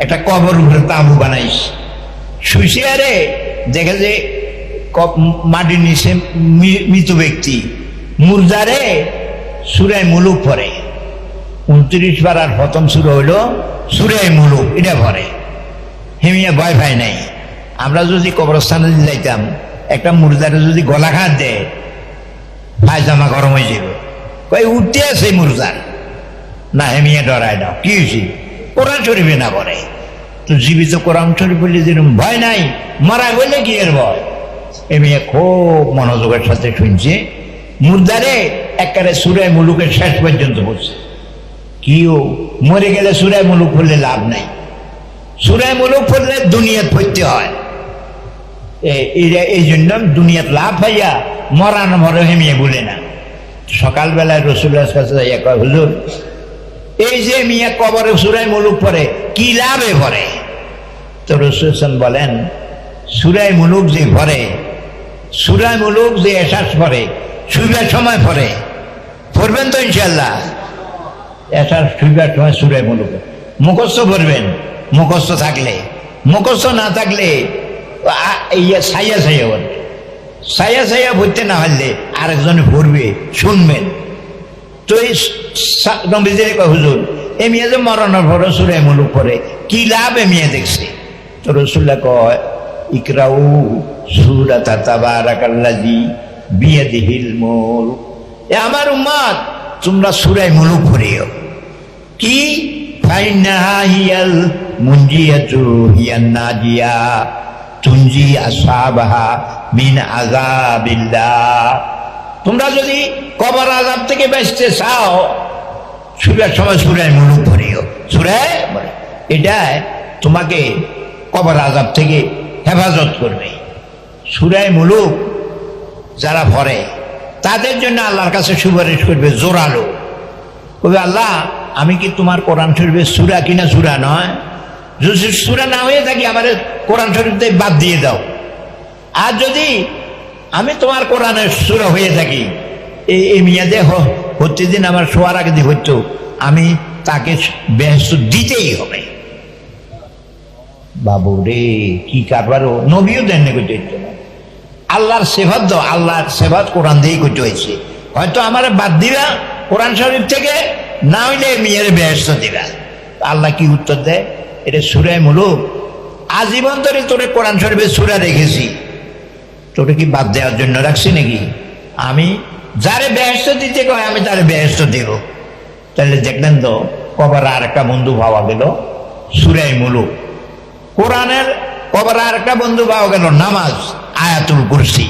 একটা কবর উপরে তাঁবু বানাইস, শুইছে আরে দেখে যে মাটির নিচে মৃত ব্যক্তি, মুর্দারে সূরা মুলুক পড়ে 29 বার, আর প্রথম সূরা হইল সূরা মুলুক, এটা পড়ে। হেমিয়া ভয় পায় নাই। আমরা যদি কবরস্থানে যাইতাম, একটা মুর্দারে যদি গলা ঘাট দেয়, পায়জামা গরম হয়ে যাবে, কই উঠতে আছে মুর্দার না, হেমিয়া ডরায় না। কি হয়েছে? কোরআন শরীফে না পড়ে তো, জীবিত কোরআন শরীফ বললে যেরকম ভয় নাই, মারা গেলে কি এর ভয়। হেমিয়া খুব মনোযোগের সাথে শুনছে। মুর্দারে একেবারে সূরা মুলুকের শেষ পর্যন্ত পড়ছে। কিও মরে গেলে সূরা মুলুক পড়লে লাভ নাই, সূরা মুলুক পড়লে দুনিয়াত পড়তে হয়। এই জন্য দুনিয়াত লাভ হইয়া মরানো মরে হেমিয়ে বলে না। সকালবেলায় রাসূলের কাছে যাইয়া কয়, হুজুর এই যে মিয়া কবরে সূরা মুলুক পড়ে কি লাভে পড়ে? তো রাসূল বলেন, সূরা মুলুক যে পড়ে, সূরা মুলুক যে এসাস পড়ে শুইবার সময় পড়ে, পড়বেন তো ইনশাআল্লাহ? এসাস শুইবার সময় সূরা মুলুক মুখস্থ পড়বেন, মুখস্থ থাকলে, মুখস্থ না থাকলে ছাইয়া ছাইয়া পড়বে, ছাইয়া ছাইয়া পড়তে না পারলে আরেকজনে পড়বে, শুনবেন। তো এই নবীজির কয়, হুজুর এ মিয়া যে মরণের পরে সূরা মুলুক পড়ে কি লাভ? এ মিয়া দেখছে। তো রাসূলুল্লাহ কয়, ইকরাউ সূরাতা তাবারাকাল্লাযী বিয়াদিহিল মুলক। এ আমার উম্মত, তোমরা সূরা মুলুক পড়িও। কি? ফাইন্নাহা হিয়াল মুনজিয়াতু হিয়ান নাজিয়া তুনজি আসহাবাহা মিন আযাবিল্লাহ। তোমরা যদি কবর আযাব থেকে বাঁচতে চাও, সূরার সময় সূরা মুলুক পড়িও। সূরা এটা তোমাকে কবর আযাব থেকে হেফাজত করবে। সূরা মুলুক যারা পড়ে তাদের জন্য আল্লাহর কাছে সুপারিশ করবে জোরালো, কবে, আল্লাহ আমি কি তোমার কোরআন শরীফের সূরা কিনা সূরা নয়, যদি সূরা না হয়ে থাকি আমার কোরআন শরীফ থেকে বাদ দিয়ে দাও। আর যদি আমি তোমার কোরআনের সূরা হয়ে থাকি, এই মিয়াদে প্রতিদিন আমার শোয়ার আগে দিয়ে হইতো, আমি তাকে বেহেশত দিতেই হবে। বাবু রে, কি কারবার! নবীও দেন না করতে হইতো না। আল্লাহর সেবাত দাও, আল্লাহর সেবাত কোরআন দিয়েই করতে হয়েছে। হয়তো আমার বাদ দিবা কোরআন শরীফ থেকে, না হইলে মেয়ের বেহেশত দিবা। আল্লাহ কি উত্তর দেয়? এটা সূরা মুলুক, আজীবন ধরে তোরে কোরআন শরীফের সূরা রেখেছি, তোরে কি বাদ দেওয়ার জন্য রাখছি নাকি? আমি যারে বেহেশত দিতে কয় আমি তারে বেহেশত দেব। তাহলে দেখলেন তো, কবর আর একটা বন্ধু পাওয়া গেল সূরা মুলুক। কোরআনের কবর আর একটা বন্ধু পাওয়া গেল নামাজ, আয়াতুল কুরসি।